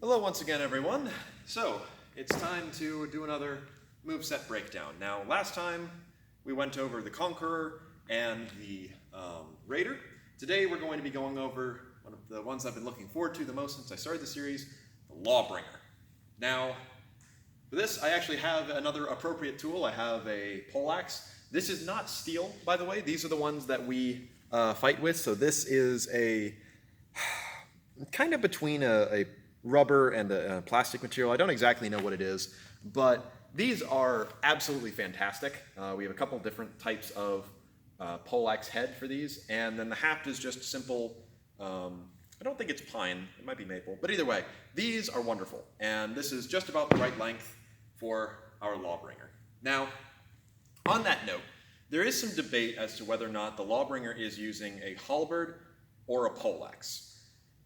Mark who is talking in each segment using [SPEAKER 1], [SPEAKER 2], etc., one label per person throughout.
[SPEAKER 1] Hello once again, everyone. So, it's time to do another moveset breakdown. Now, last time we went over the Conqueror and the Raider. Today we're going to be going over one of the ones I've been looking forward to the most since I started the series, the Lawbringer. Now, for this, I actually have another appropriate tool. I have a poleaxe. This is not steel, by the way. These are the ones that we fight with. So this is a kind of between a rubber and a plastic material. I don't exactly know what it is, but these are absolutely fantastic. We have a couple different types of poleaxe head for these, and then the haft is just simple. I don't think it's pine, it might be maple, but either way, these are wonderful, and this is just about the right length for our Lawbringer. Now, on that note, there is some debate as to whether or not the Lawbringer is using a halberd or a poleaxe.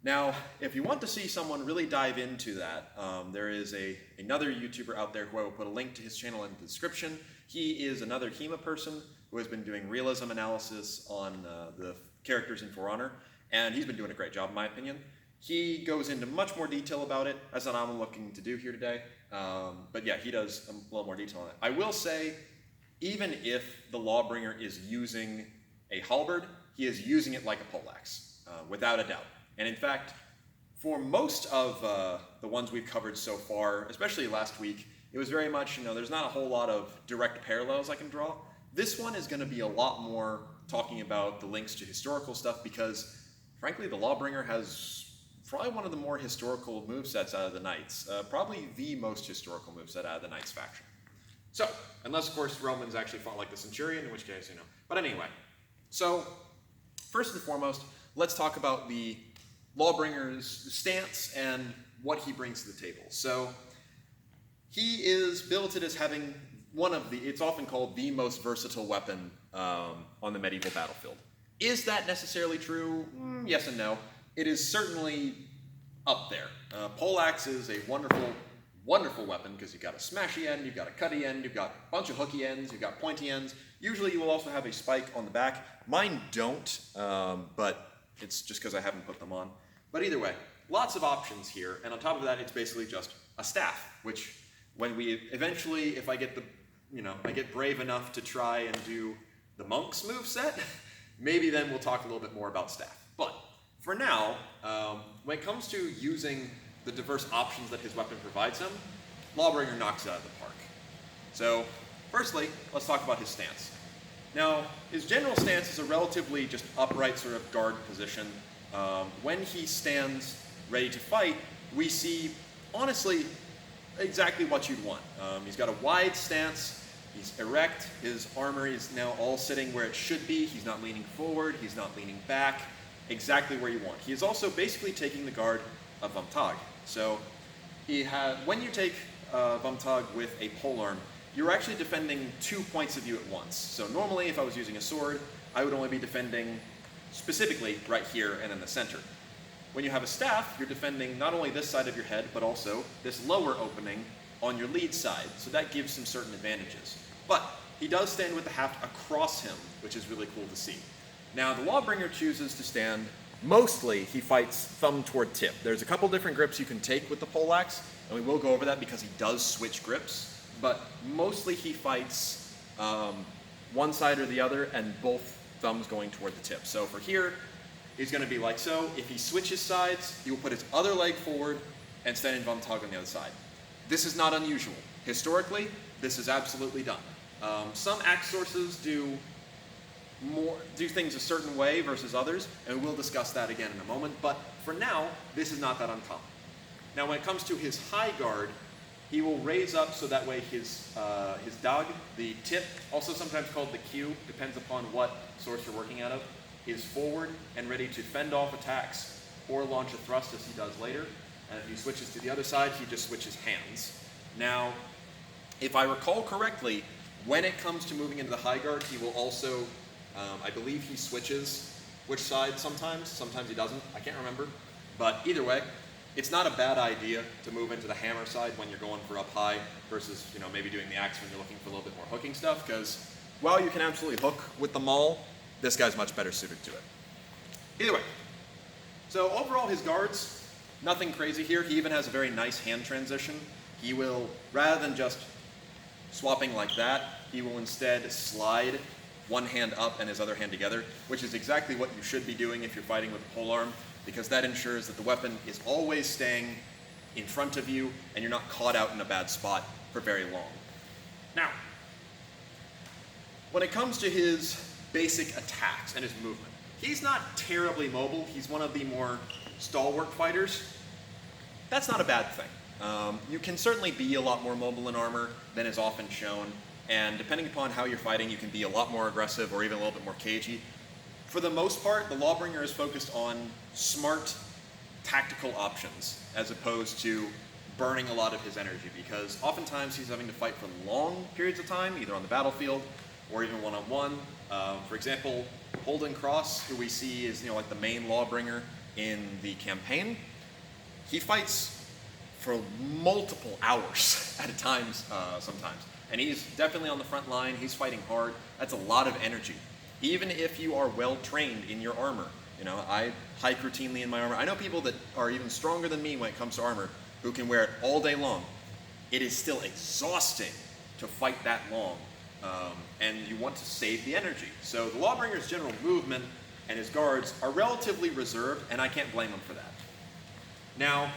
[SPEAKER 1] Now, if you want to see someone really dive into that, there is another YouTuber out there who I will put a link to his channel in the description. He is another HEMA person who has been doing realism analysis on the characters in For Honor, and he's been doing a great job in my opinion. He goes into much more detail about it, as I'm looking to do here today, but yeah, he does a little more detail on it. I will say, even if the Lawbringer is using a halberd, he is using it like a poleaxe, without a doubt. And in fact, for most of the ones we've covered so far, especially last week, it was very much, there's not a whole lot of direct parallels I can draw. This one is going to be a lot more talking about the links to historical stuff because, frankly, the Lawbringer has probably one of the more historical movesets out of the Knights. Probably the most historical moveset out of the Knights faction. So, unless, of course, Romans actually fought like the Centurion, in which case, But anyway, so, first and foremost, let's talk about the Lawbringer's stance and what he brings to the table. So he is billeted as having it's often called the most versatile weapon on the medieval battlefield. Is that necessarily true? Yes and no. It is certainly up there. Poleaxe is a wonderful, wonderful weapon because you've got a smashy end, you've got a cutty end, you've got a bunch of hooky ends, you've got pointy ends. Usually you will also have a spike on the back. Mine don't, but it's just because I haven't put them on. But either way, lots of options here, and on top of that, it's basically just a staff, which when we eventually, if I get I get brave enough to try and do the monk's moveset, maybe then we'll talk a little bit more about staff. But for now, when it comes to using the diverse options that his weapon provides him, Lawbringer knocks it out of the park. So, firstly, let's talk about his stance. Now, his general stance is a relatively just upright sort of guard position. When he stands ready to fight, we see, honestly, exactly what you'd want. He's got a wide stance, he's erect, his armor is now all sitting where it should be, he's not leaning forward, he's not leaning back, exactly where you want. He is also basically taking the guard of Vamtag. So, when you take Vamtag with a polearm, you're actually defending 2 points of view at once. So normally, if I was using a sword, I would only be defending specifically right here and in the center. When you have a staff, you're defending not only this side of your head, but also this lower opening on your lead side. So that gives him certain advantages. But he does stand with the haft across him, which is really cool to see. Now, the Lawbringer chooses to stand, mostly he fights thumb toward tip. There's a couple different grips you can take with the poleaxe, and we will go over that because he does switch grips. But mostly he fights one side or the other, and both thumbs going toward the tip. So for here, he's going to be like so. If he switches sides, he will put his other leg forward and stand in Vamtag on the other side. This is not unusual. Historically, this is absolutely done. Some axe sources do things a certain way versus others, and we'll discuss that again in a moment. But for now, this is not that uncommon. Now, when it comes to his high guard, he will raise up so that way his dag, the tip, also sometimes called the Q, depends upon what source you're working out of, is forward and ready to fend off attacks or launch a thrust as he does later. And if he switches to the other side, he just switches hands. Now, if I recall correctly, when it comes to moving into the high guard, he will also, I believe he switches which side sometimes he doesn't, I can't remember. But either way, it's not a bad idea to move into the hammer side when you're going for up high versus, maybe doing the axe when you're looking for a little bit more hooking stuff, because while you can absolutely hook with the maul, this guy's much better suited to it. Either way, so overall his guards, Nothing crazy here. He even has a very nice hand transition. He will, rather than just swapping like that, he will instead slide one hand up and his other hand together, which is exactly what you should be doing if you're fighting with a polearm, because that ensures that the weapon is always staying in front of you and you're not caught out in a bad spot for very long. Now, when it comes to his basic attacks and his movement, he's not terribly mobile. He's one of the more stalwart fighters. That's not a bad thing. You can certainly be a lot more mobile in armor than is often shown, and depending upon how you're fighting, you can be a lot more aggressive or even a little bit more cagey. For the most part, the Lawbringer is focused on smart, tactical options, as opposed to burning a lot of his energy, because oftentimes he's having to fight for long periods of time, either on the battlefield or even one-on-one. For example, Holden Cross, who we see is like the main Lawbringer in the campaign, he fights for multiple hours at a time sometimes. And he's definitely on the front line, he's fighting hard. That's a lot of energy. Even if you are well trained in your armor. I hike routinely in my armor. I know people that are even stronger than me when it comes to armor who can wear it all day long. It is still exhausting to fight that long. And you want to save the energy. So the Lawbringer's general movement and his guards are relatively reserved, and I can't blame him for that. Now,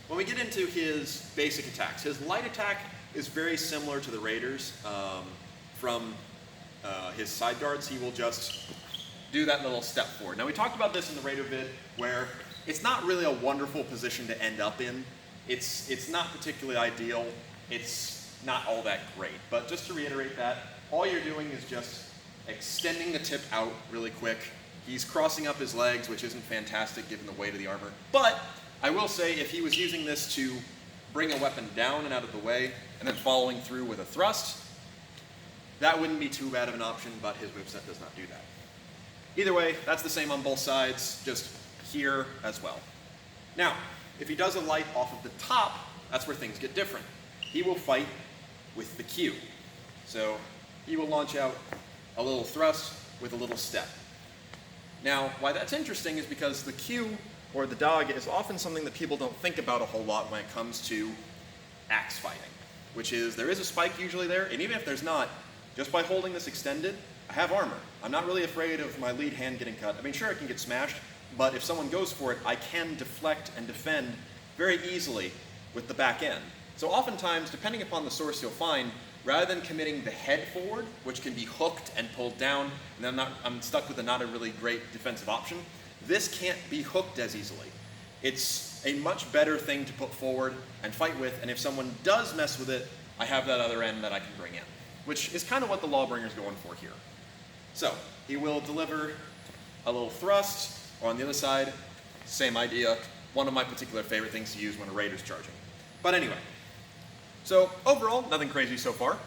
[SPEAKER 1] when we get into his basic attacks, his light attack is very similar to the Raiders. From his side guards, he will just do that little step forward. Now, we talked about this in the Raider vid, where it's not really a wonderful position to end up in. It's not particularly ideal. It's not all that great. But just to reiterate that, all you're doing is just extending the tip out really quick. He's crossing up his legs, which isn't fantastic given the weight of the armor. But I will say, if he was using this to bring a weapon down and out of the way, and then following through with a thrust, that wouldn't be too bad of an option, but his moveset does not do that. Either way, that's the same on both sides, just here as well. Now, if he does a light off of the top, that's where things get different. He will fight with the Q. So he will launch out a little thrust with a little step. Now, why that's interesting is because the Q, or the dog, is often something that people don't think about a whole lot when it comes to axe fighting, which is there is a spike usually there, and even if there's not, just by holding this extended, I have armor. I'm not really afraid of my lead hand getting cut. I mean, sure, it can get smashed, but if someone goes for it, I can deflect and defend very easily with the back end. So oftentimes, depending upon the source you'll find, rather than committing the head forward, which can be hooked and pulled down, and then I'm stuck with not a really great defensive option, this can't be hooked as easily. It's a much better thing to put forward and fight with, and if someone does mess with it, I have that other end that I can bring in, which is kind of what the Lawbringer's going for here. So, he will deliver a little thrust, or on the other side, same idea, one of my particular favorite things to use when a Raider's charging. But anyway, so overall, nothing crazy so far.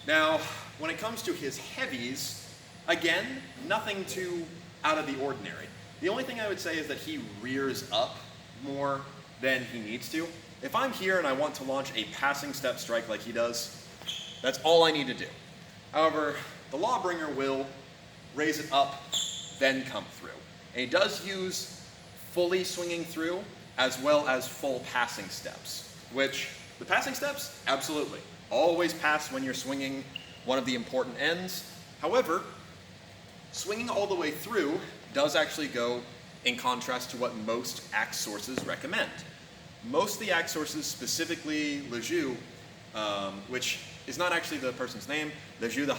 [SPEAKER 1] Now, when it comes to his heavies, again, nothing too out of the ordinary. The only thing I would say is that he rears up more than he needs to. If I'm here and I want to launch a passing step strike like he does, that's all I need to do. However, the Lawbringer will raise it up, then come through. And he does use fully swinging through as well as full passing steps, which the passing steps, absolutely. Always pass when you're swinging one of the important ends. However, swinging all the way through does actually go in contrast to what most axe sources recommend. Most of the axe sources, specifically Lejeune, which is not actually the person's name, Lejeune the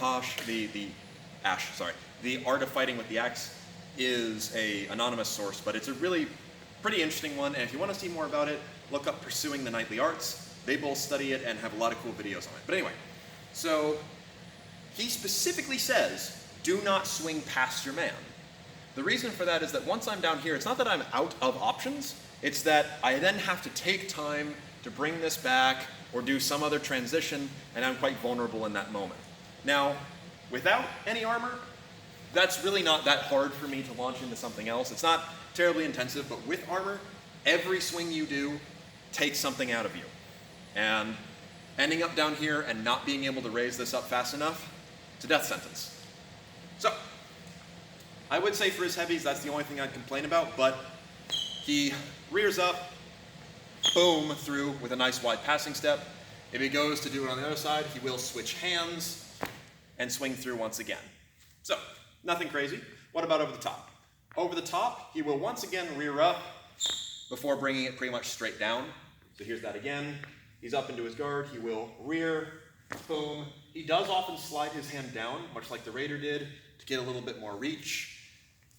[SPEAKER 1] Art of Fighting with the Axe, is an anonymous source, but it's a really pretty interesting one, and if you want to see more about it, look up Pursuing the Knightly Arts. They both study it and have a lot of cool videos on it. But anyway, so he specifically says, do not swing past your man. The reason for that is that once I'm down here, it's not that I'm out of options, it's that I then have to take time to bring this back or do some other transition, and I'm quite vulnerable in that moment. Now, without any armor, that's really not that hard for me to launch into something else. It's not terribly intensive, but with armor, every swing you do takes something out of you. And ending up down here and not being able to raise this up fast enough, it's a death sentence. So, I would say for his heavies, that's the only thing I'd complain about, but he rears up, boom, through with a nice wide passing step. If he goes to do it on the other side, he will switch hands and swing through once again. So, nothing crazy. What about over the top? Over the top, he will once again rear up before bringing it pretty much straight down. So here's that again. He's up into his guard. He will rear, boom. He does often slide his hand down, much like the Raider did, to get a little bit more reach.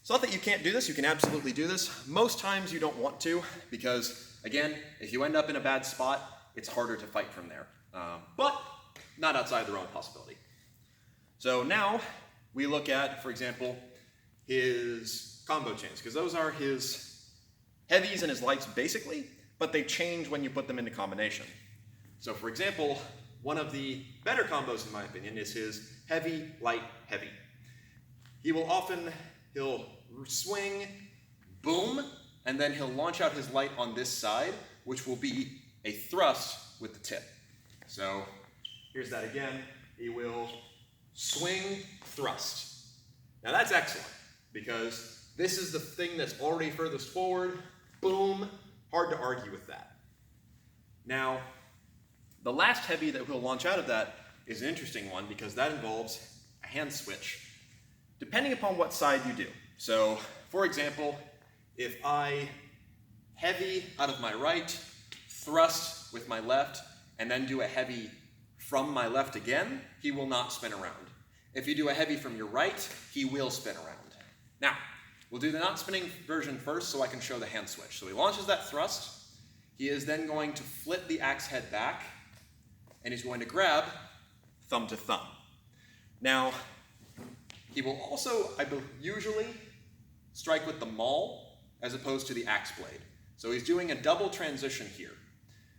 [SPEAKER 1] It's not that you can't do this. You can absolutely do this. Most times you don't want to because, again, if you end up in a bad spot, it's harder to fight from there. But not outside the realm of possibility. So now we look at, for example, his combo chains, because those are his heavies and his lights basically, but they change when you put them into combination. So for example, one of the better combos in my opinion is his heavy, light, heavy. He'll swing, boom, and then he'll launch out his light on this side, which will be a thrust with the tip. So here's that again. He will swing, thrust. Now that's excellent, because this is the thing that's already furthest forward. Boom, hard to argue with that. Now, the last heavy that we'll launch out of that is an interesting one, because that involves a hand switch, depending upon what side you do. So, for example, if I heavy out of my right, thrust with my left, and then do a heavy from my left again, he will not spin around. If you do a heavy from your right, he will spin around. Now, we'll do the not spinning version first so I can show the hand switch. So he launches that thrust. He is then going to flip the axe head back, and he's going to grab thumb to thumb. Now, he will also, usually strike with the maul as opposed to the axe blade. So he's doing a double transition here.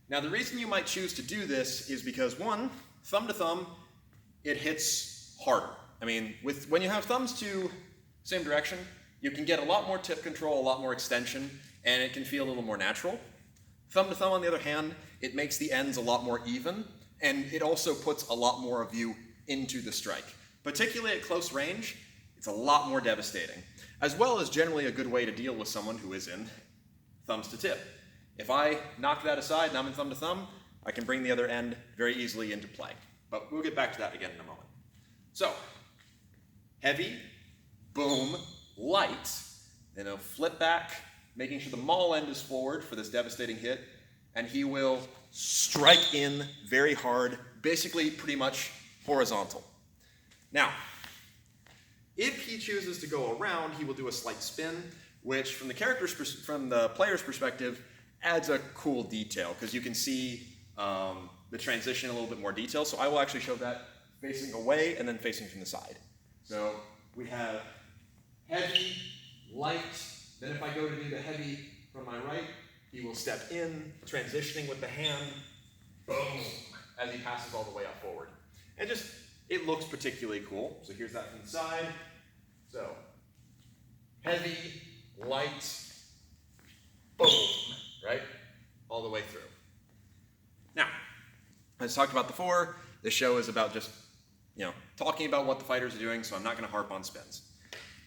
[SPEAKER 1] Now the reason you might choose to do this is because one, thumb to thumb, it hits harder. I mean, when you have thumbs to same direction, you can get a lot more tip control, a lot more extension, and it can feel a little more natural. Thumb to thumb, on the other hand, it makes the ends a lot more even, and it also puts a lot more of you into the strike. Particularly at close range, it's a lot more devastating, as well as generally a good way to deal with someone who is in thumbs to tip. If I knock that aside and I'm in thumb to thumb, I can bring the other end very easily into play. But we'll get back to that again in a moment. So, heavy, boom, light, then he'll flip back, making sure the maul end is forward for this devastating hit, and he will strike in very hard, basically pretty much horizontal. Now, if he chooses to go around, he will do a slight spin, which from the player's perspective, adds a cool detail, because you can see the transition in a little bit more detail. So I will actually show that facing away and then facing from the side. So we have heavy, light, then if I go to do the heavy from my right, he will step in, transitioning with the hand, boom, as he passes all the way up forward. And it looks particularly cool. So here's that from the side. So, heavy, light, boom, right? All the way through. Now, as talked about before, this show is about just, talking about what the fighters are doing, so I'm not going to harp on spins.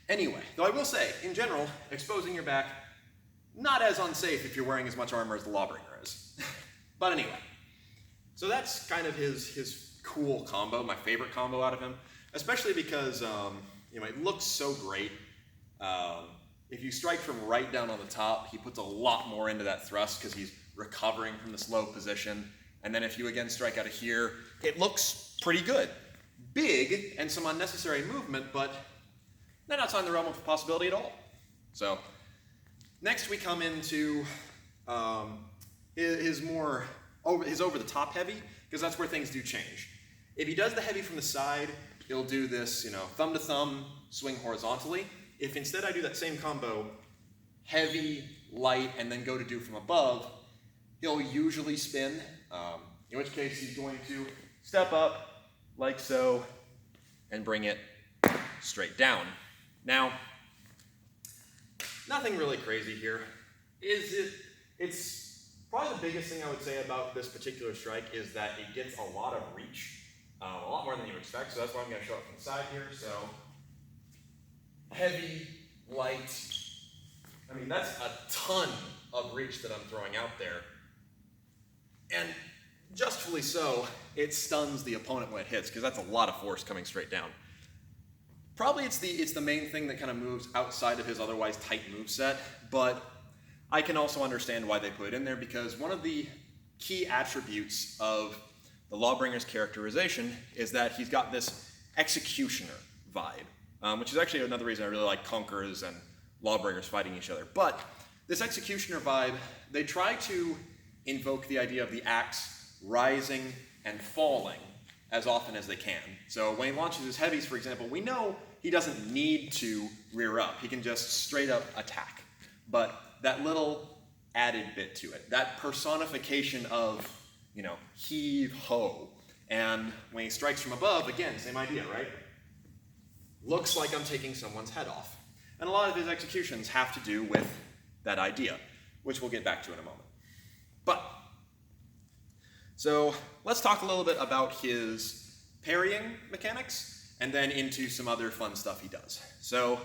[SPEAKER 1] Anyway, though I will say, in general, exposing your back, not as unsafe if you're wearing as much armor as the Lawbringer is. But anyway, so that's kind of his cool combo, my favorite combo out of him, especially because it looks so great. If you strike from right down on the top, he puts a lot more into that thrust because he's recovering from this low position. And then if you again strike out of here, it looks pretty good. Big and some unnecessary movement, but not outside the realm of possibility at all. So next we come into his over-the-top heavy, because that's where things do change. If he does the heavy from the side, he'll do this, thumb to thumb, swing horizontally. If instead I do that same combo, heavy, light, and then go to do from above, he'll usually spin, in which case he's going to step up like so and bring it straight down. Now, nothing really crazy here. It's probably the biggest thing I would say about this particular strike is that it gets a lot of reach, a lot more than you expect, so that's why I'm going to show it from the side here. So, heavy, light, that's a ton of reach that I'm throwing out there. And justly so, it stuns the opponent when it hits, because that's a lot of force coming straight down. Probably it's the main thing that kind of moves outside of his otherwise tight moveset, but I can also understand why they put it in there, because one of the key attributes of the Lawbringer's characterization is that he's got this executioner vibe, which is actually another reason I really like Conquerors and Lawbringers fighting each other. But this executioner vibe, they try to invoke the idea of the axe rising and falling as often as they can. So when he launches his heavies, for example, we know he doesn't need to rear up. He can just straight up attack. But that little added bit to it, that personification of, heave ho. And when he strikes from above, again, same idea, right? Looks like I'm taking someone's head off. And a lot of his executions have to do with that idea, which we'll get back to in a moment. So let's talk a little bit about his parrying mechanics, and then into some other fun stuff he does. So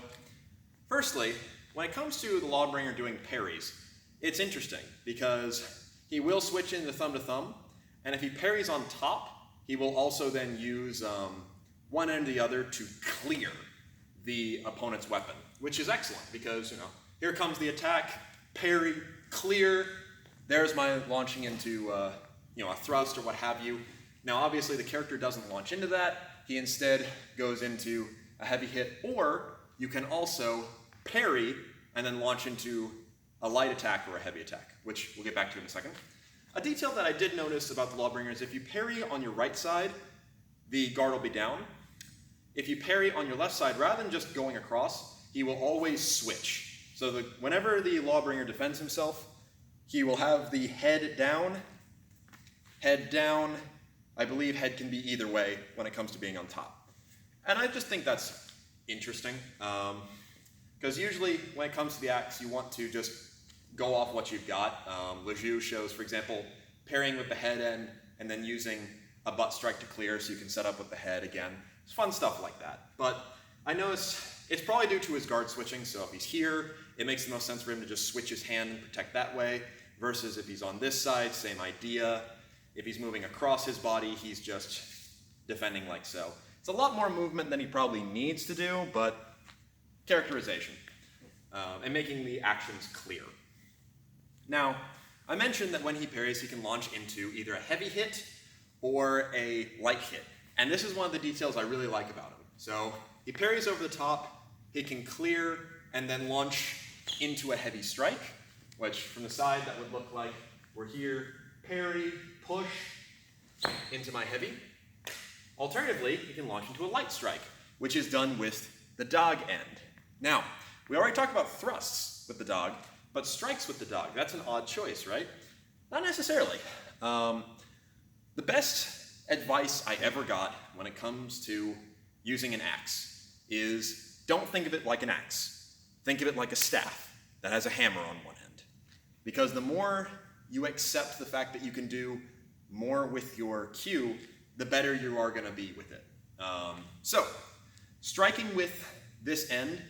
[SPEAKER 1] firstly, when it comes to the Lawbringer doing parries, it's interesting because he will switch into thumb to thumb, and if he parries on top, he will also then use one end or the other to clear the opponent's weapon, which is excellent because, here comes the attack, parry, clear, there's my launching into a thrust or what have you. Now obviously the character doesn't launch into that, he instead goes into a heavy hit, or you can also parry and then launch into a light attack or a heavy attack, which we'll get back to in a second. A detail that I did notice about the Lawbringer is if you parry on your right side, the guard will be down. If you parry on your left side, rather than just going across, he will always switch. So whenever the Lawbringer defends himself, he will have the head down. I believe head can be either way when it comes to being on top. And I just think that's interesting, because usually when it comes to the axe, you want to just go off what you've got. Lejeune shows, for example, parrying with the head end and then using a butt strike to clear so you can set up with the head again. It's fun stuff like that. But I noticed it's probably due to his guard switching, so if he's here, it makes the most sense for him to just switch his hand and protect that way, versus if he's on this side, same idea. If he's moving across his body, he's just defending like so. It's a lot more movement than he probably needs to do, but characterization, and making the actions clear. Now, I mentioned that when he parries, he can launch into either a heavy hit or a light hit. And this is one of the details I really like about him. So he parries over the top, he can clear, and then launch into a heavy strike, which from the side that would look like we're here, parry, push into my heavy. Alternatively, you can launch into a light strike, which is done with the dog end. Now, we already talked about thrusts with the dog, but strikes with the dog, that's an odd choice, right? Not necessarily. The best advice I ever got when it comes to using an axe is don't think of it like an axe. Think of it like a staff that has a hammer on one end. Because the more you accept the fact that you can do more with your cue, the better you are going to be with it. So, striking with this end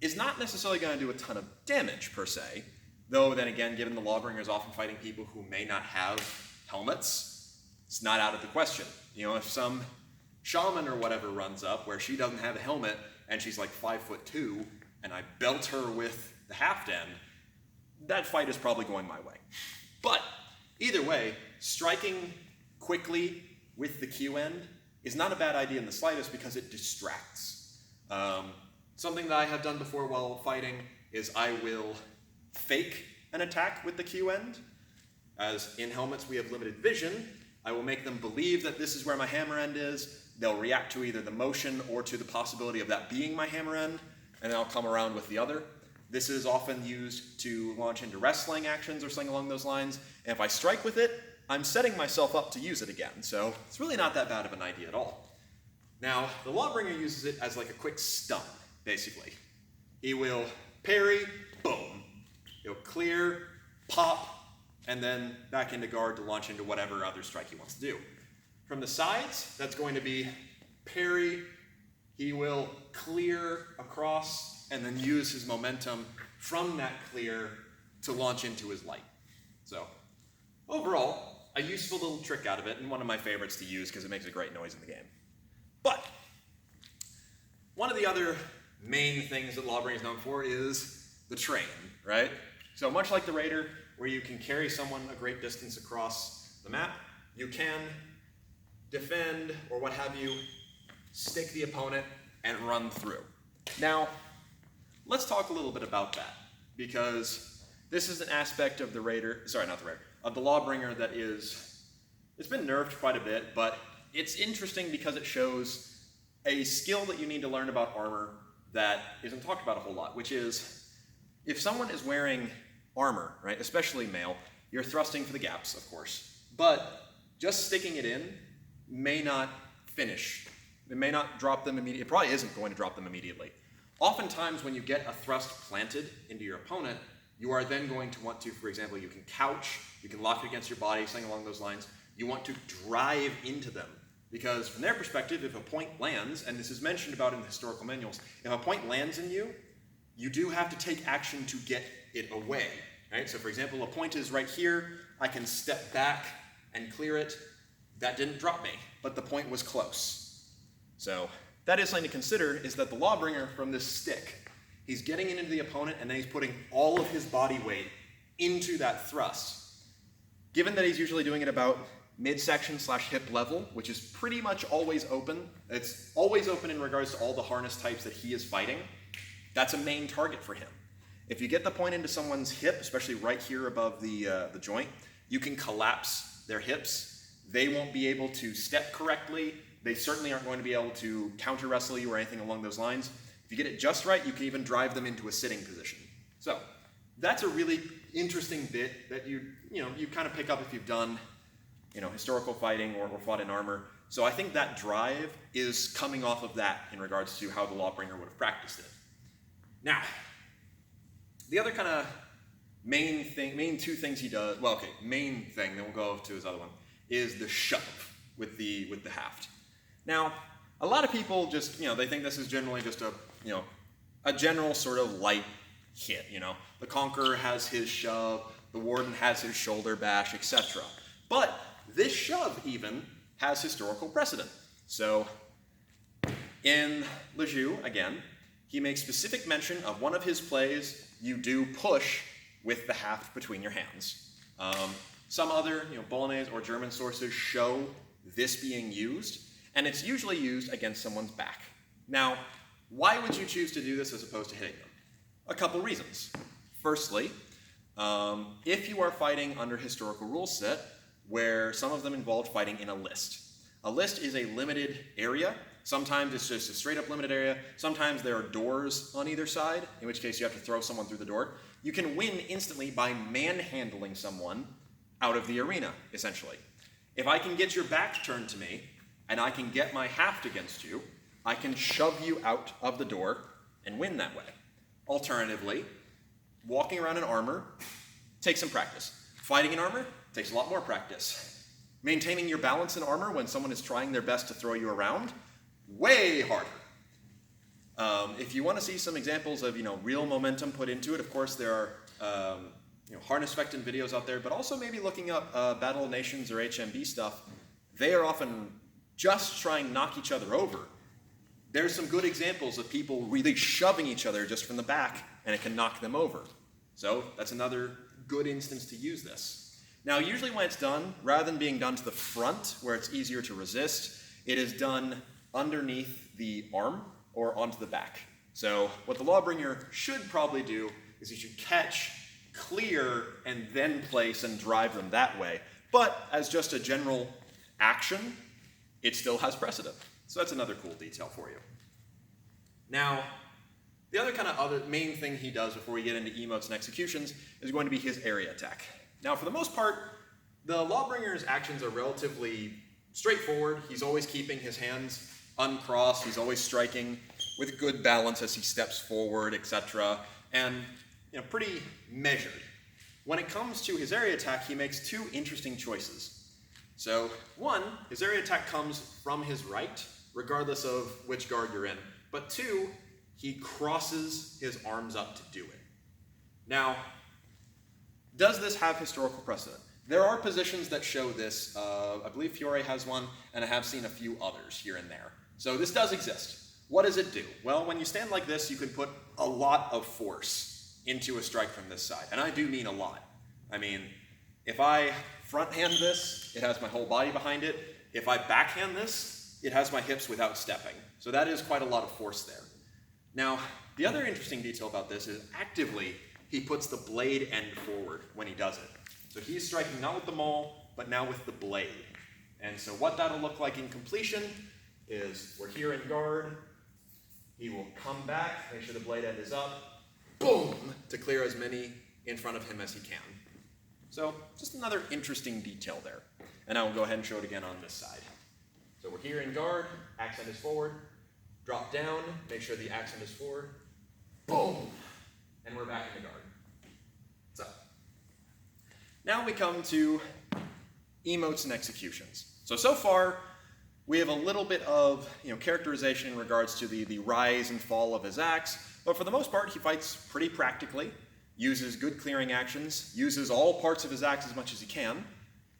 [SPEAKER 1] is not necessarily going to do a ton of damage per se, though then again, given the Lawbringer is often fighting people who may not have helmets, it's not out of the question. If some shaman or whatever runs up where she doesn't have a helmet and she's like 5'2", and I belt her with the haft end, that fight is probably going my way. But either way, striking quickly with the Q end is not a bad idea in the slightest because it distracts. Something that I have done before while fighting is I will fake an attack with the Q end. As in helmets we have limited vision, I will make them believe that this is where my hammer end is. They'll react to either the motion or to the possibility of that being my hammer end, and then I'll come around with the other. This is often used to launch into wrestling actions or something along those lines, and if I strike with it, I'm setting myself up to use it again, so it's really not that bad of an idea at all. Now, the Lawbringer uses it as like a quick stun, basically. He will parry, boom. He'll clear, pop, and then back into guard to launch into whatever other strike he wants to do. From the sides, that's going to be parry, he will clear across, and then use his momentum from that clear to launch into his light. So, overall, a useful little trick out of it, and one of my favorites to use because it makes a great noise in the game. But, one of the other main things that Lawbringer is known for is the train, right? So much like the Raider, where you can carry someone a great distance across the map, you can defend, or what have you, stick the opponent and run through. Now, let's talk a little bit about that, because this is an aspect of the Raider, sorry, not the Raider, of the Lawbringer that it's been nerfed quite a bit, but it's interesting because it shows a skill that you need to learn about armor that isn't talked about a whole lot, which is if someone is wearing armor, right, especially male, you're thrusting for the gaps, of course, but just sticking it in may not finish. It may not drop them immediately. It probably isn't going to drop them immediately. Oftentimes when you get a thrust planted into your opponent, you are then going to want to, for example, you can couch, you can lock it against your body, something along those lines. You want to drive into them. Because from their perspective, if a point lands, and this is mentioned about in the historical manuals, if a point lands in you, you do have to take action to get it away. Right? So for example, a point is right here, I can step back and clear it. That didn't drop me, but the point was close. So that is something to consider, is that the Lawbringer from this stick, he's getting into the opponent and then he's putting all of his body weight into that thrust. Given that he's usually doing it about midsection / hip level, which is pretty much always open. It's always open in regards to all the harness types that he is fighting. That's a main target for him. If you get the point into someone's hip, especially right here above the joint, you can collapse their hips. They won't be able to step correctly. They certainly aren't going to be able to counter wrestle you or anything along those lines. If you get it just right, you can even drive them into a sitting position. So that's a really interesting bit that you kind of pick up if you've done historical fighting or fought in armor. So I think that drive is coming off of that in regards to how the Lawbringer would have practiced it. Now, the other kind of main two things he does, main thing, then we'll go to his other one, is the shove with the haft. Now, a lot of people just, they think this is generally just a general sort of light hit, The Conqueror has his shove, the Warden has his shoulder bash, etc. But this shove even has historical precedent. So in Lejeune, again, he makes specific mention of one of his plays, you do push with the haft between your hands. Some other Bolognese or German sources show this being used, and it's usually used against someone's back. Now, why would you choose to do this as opposed to hitting them? A couple reasons. Firstly, if you are fighting under historical rule set, where some of them involved fighting in a list. A list is a limited area. Sometimes it's just a straight up limited area. Sometimes there are doors on either side, in which case you have to throw someone through the door. You can win instantly by manhandling someone out of the arena, essentially. If I can get your back turned to me, and I can get my haft against you, I can shove you out of the door and win that way. Alternatively, walking around in armor takes some practice. Fighting in armor takes a lot more practice. Maintaining your balance in armor when someone is trying their best to throw you around, way harder. If you want to see some examples of real momentum put into it, of course there are harness Vectin videos out there, but also maybe looking up Battle of Nations or HMB stuff. They are often just trying to knock each other over. There's some good examples of people really shoving each other just from the back, and it can knock them over. So that's another good instance to use this. Now, usually when it's done, rather than being done to the front, where it's easier to resist, it is done underneath the arm or onto the back. So what the Lawbringer should probably do is he should catch, clear, and then place and drive them that way. But as just a general action, it still has precedent. So that's another cool detail for you. Now, the other main thing he does before we get into emotes and executions is going to be his area attack. Now, for the most part, the Lawbringer's actions are relatively straightforward. He's always keeping his hands uncrossed. He's always striking with good balance as he steps forward, etc. And pretty measured. When it comes to his area attack, he makes two interesting choices. So, one, his area attack comes from his right, regardless of which guard you're in. But two, he crosses his arms up to do it. Now, does this have historical precedent? There are positions that show this. I believe Fiore has one, and I have seen a few others here and there. So this does exist. What does it do? Well, when you stand like this, you can put a lot of force into a strike from this side. And I do mean a lot. I mean, if I front hand this, it has my whole body behind it. If I backhand this, it has my hips without stepping. So that is quite a lot of force there. Now, the other interesting detail about this is actively, he puts the blade end forward when he does it. So he's striking not with the maul, but now with the blade. And so what that'll look like in completion is we're here in guard. He will come back, make sure the blade end is up, boom, to clear as many in front of him as he can. So just another interesting detail there. And I will go ahead and show it again on this side. So we're here in guard, accent is forward, drop down, make sure the accent is forward, boom, and we're back in the guard. So now we come to emotes and executions. So far, we have a little bit of characterization in regards to the rise and fall of his axe, but for the most part, he fights pretty practically, uses good clearing actions, uses all parts of his axe as much as he can.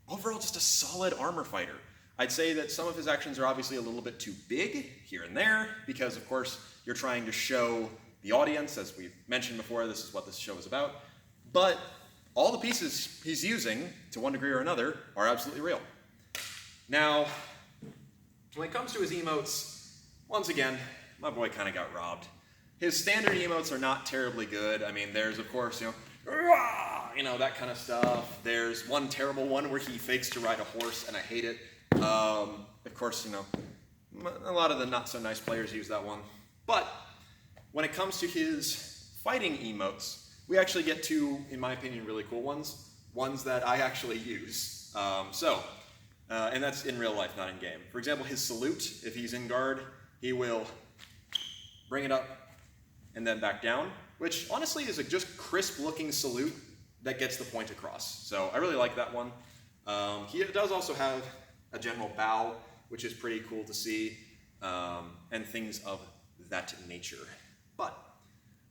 [SPEAKER 1] Overall, just a solid armor fighter. I'd say that some of his actions are obviously a little bit too big here and there, because of course, you're trying to show the audience, as we've mentioned before, this is what this show is about, but all the pieces he's using, to one degree or another, are absolutely real. Now, when it comes to his emotes, once again, my boy kind of got robbed. His standard emotes are not terribly good. I mean, there's, of course, that kind of stuff. There's one terrible one where he fakes to ride a horse, and I hate it. Of course, a lot of the not-so-nice players use that one. But when it comes to his fighting emotes, we actually get two, in my opinion, really cool ones that I actually use. And that's in real life, not in game. For example, his salute, if he's in guard, he will bring it up and then back down, which honestly is a just crisp looking salute that gets the point across. So I really like that one. He does also have a general bow, which is pretty cool to see, and things of that nature. But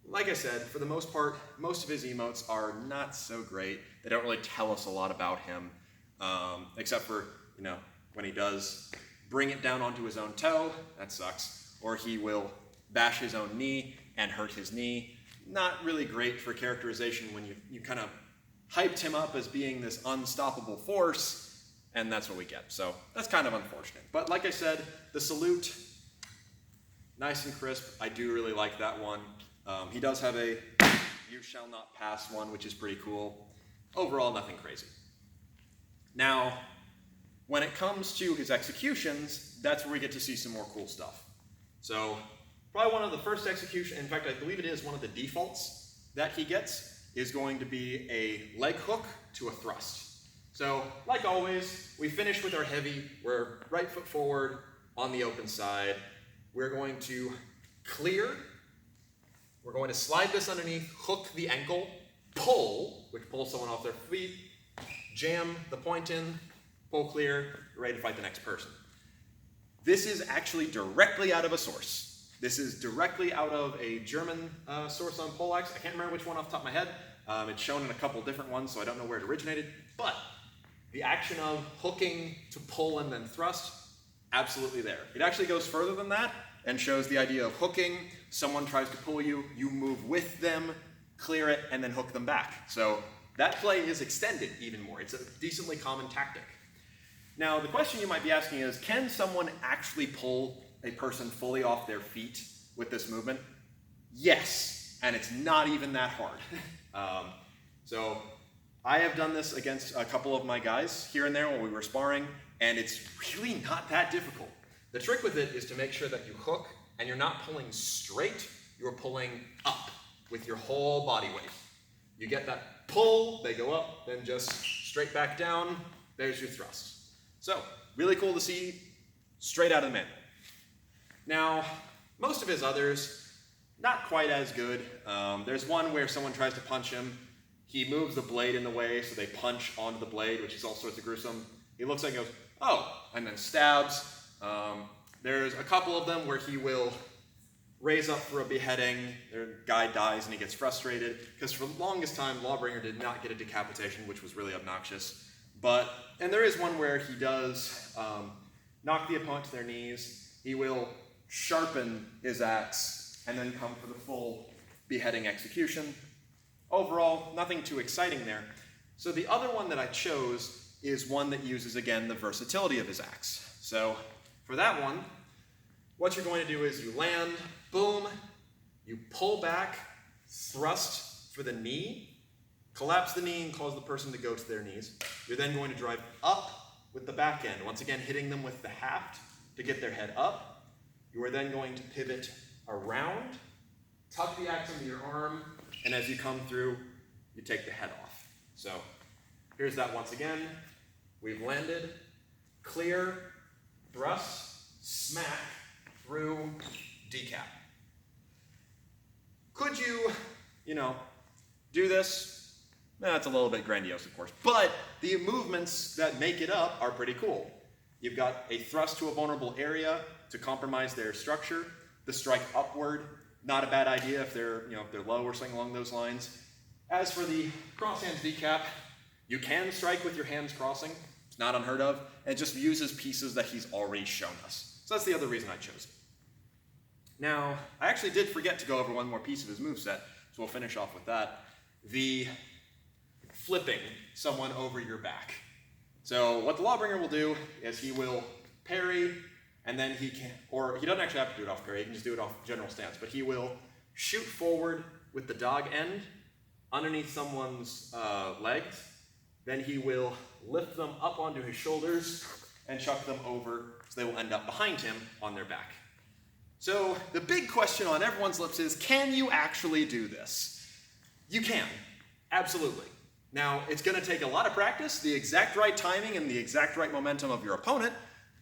[SPEAKER 1] like I said, for the most part, most of his emotes are not so great. They don't really tell us a lot about him, except for when he does bring it down onto his own toe, that sucks. Or he will bash his own knee and hurt his knee. Not really great for characterization when you kind of hyped him up as being this unstoppable force, and that's what we get. So that's kind of unfortunate. But like I said, the salute, nice and crisp. I do really like that one. He does have a "you shall not pass" one, which is pretty cool. Overall, nothing crazy. Now, when it comes to his executions, that's where we get to see some more cool stuff. So, probably one of the first executions, in fact, I believe it is one of the defaults that he gets, is going to be a leg hook to a thrust. So, like always, we finish with our heavy. We're right foot forward on the open side. We're going to clear. We're going to slide this underneath, hook the ankle, pull, which pulls someone off their feet, jam the point in, pull clear, ready to fight the next person. This is actually directly out of a source. This is directly out of a German source on poleaxe. I can't remember which one off the top of my head. It's shown in a couple different ones, so I don't know where it originated. But the action of hooking to pull and then thrust, absolutely there. It actually goes further than that and shows the idea of hooking. Someone tries to pull you, you move with them, clear it, and then hook them back. So that play is extended even more. It's a decently common tactic. Now, the question you might be asking is, can someone actually pull a person fully off their feet with this movement? Yes, and it's not even that hard. So I have done this against a couple of my guys here and there when we were sparring, and it's really not that difficult. The trick with it is to make sure that you hook, and you're not pulling straight, you're pulling up with your whole body weight. You get that pull, they go up, then just straight back down, there's your thrust. So, really cool to see, straight out of the manual. Now, most of his others, not quite as good. There's one where someone tries to punch him, he moves the blade in the way, so they punch onto the blade, which is all sorts of gruesome. He looks like he goes, oh, and then stabs. There's a couple of them where he will raise up for a beheading, their guy dies and he gets frustrated, because for the longest time, Lawbringer did not get a decapitation, which was really obnoxious. And there is one where he does knock the opponent to their knees. He will sharpen his axe and then come for the full beheading execution. Overall, nothing too exciting there. So the other one that I chose is one that uses, again, the versatility of his axe. So for that one, what you're going to do is you land, boom, you pull back, thrust for the knee, collapse the knee and cause the person to go to their knees. You're then going to drive up with the back end, once again hitting them with the haft to get their head up. You are then going to pivot around, tuck the axe into your arm, and as you come through, you take the head off. So here's that once again. We've landed, clear, thrust, smack, through, decap. Could you do this? That's a little bit grandiose, of course, but the movements that make it up are pretty cool. You've got a thrust to a vulnerable area to compromise their structure, the strike upward, not a bad idea if they're low or something along those lines. As for the cross hands decap, you can strike with your hands crossing. It's not unheard of. And it just uses pieces that he's already shown us. So that's the other reason I chose it. Now, I actually did forget to go over one more piece of his moveset, so we'll finish off with that. The flipping someone over your back. So what the Lawbringer will do is he will parry, and then he doesn't actually have to do it off parry, he can just do it off general stance, but he will shoot forward with the dog end underneath someone's legs, then he will lift them up onto his shoulders and chuck them over so they will end up behind him on their back. So the big question on everyone's lips is, can you actually do this? You can, absolutely. Now, it's going to take a lot of practice, the exact right timing and the exact right momentum of your opponent,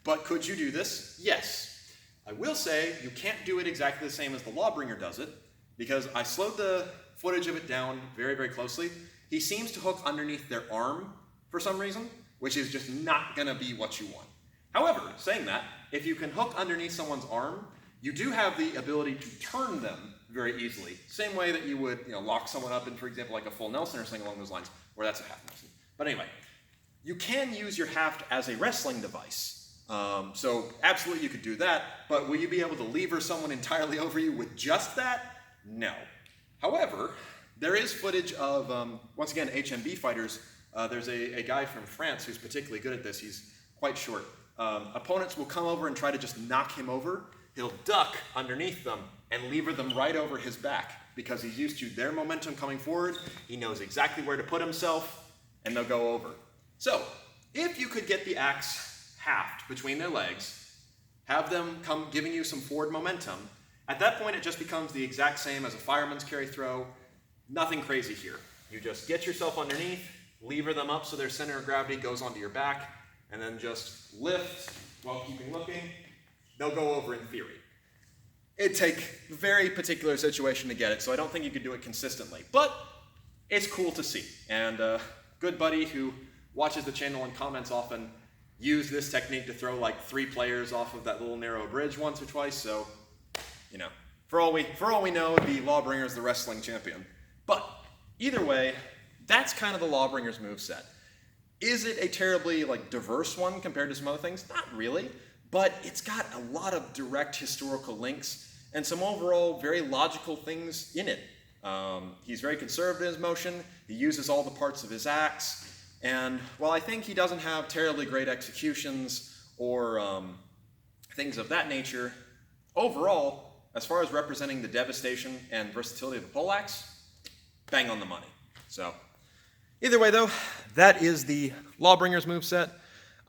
[SPEAKER 1] but could you do this? Yes. I will say you can't do it exactly the same as the Lawbringer does it, because I slowed the footage of it down very, very closely. He seems to hook underneath their arm for some reason, which is just not going to be what you want. However, saying that, if you can hook underneath someone's arm, you do have the ability to turn them very easily. Same way that you would lock someone up in, for example, like a full Nelson or something along those lines, or that's a half Nelson. But anyway, you can use your haft as a wrestling device. So absolutely you could do that, but will you be able to lever someone entirely over you with just that? No. However, there is footage of, once again, HMB fighters. There's a guy from France who's particularly good at this. He's quite short. Opponents will come over and try to just knock him over. He'll duck underneath them and lever them right over his back because he's used to their momentum coming forward. He knows exactly where to put himself, and they'll go over. So, if you could get the axe haft between their legs, have them come giving you some forward momentum, at that point it just becomes the exact same as a fireman's carry throw. Nothing crazy here. You just get yourself underneath, lever them up so their center of gravity goes onto your back, and then just lift while keeping looking. They'll go over in theory. It'd take a very particular situation to get it, so I don't think you could do it consistently. But it's cool to see. And a good buddy who watches the channel and comments often used this technique to throw like 3 players off of that little narrow bridge once or twice, so, for all we know, the Lawbringer is the wrestling champion. But either way, that's kind of the Lawbringer's moveset. Is it a terribly diverse one compared to some other things? Not really. But it's got a lot of direct historical links and some overall very logical things in it. He's very conservative in his motion. He uses all the parts of his axe. And while I think he doesn't have terribly great executions or things of that nature, overall, as far as representing the devastation and versatility of the poleaxe, bang on the money. So either way, though, that is the Lawbringer's moveset.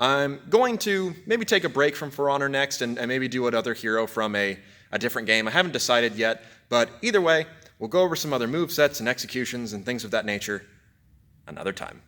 [SPEAKER 1] I'm going to maybe take a break from For Honor next and maybe do another hero from a different game. I haven't decided yet, but either way, we'll go over some other movesets and executions and things of that nature another time.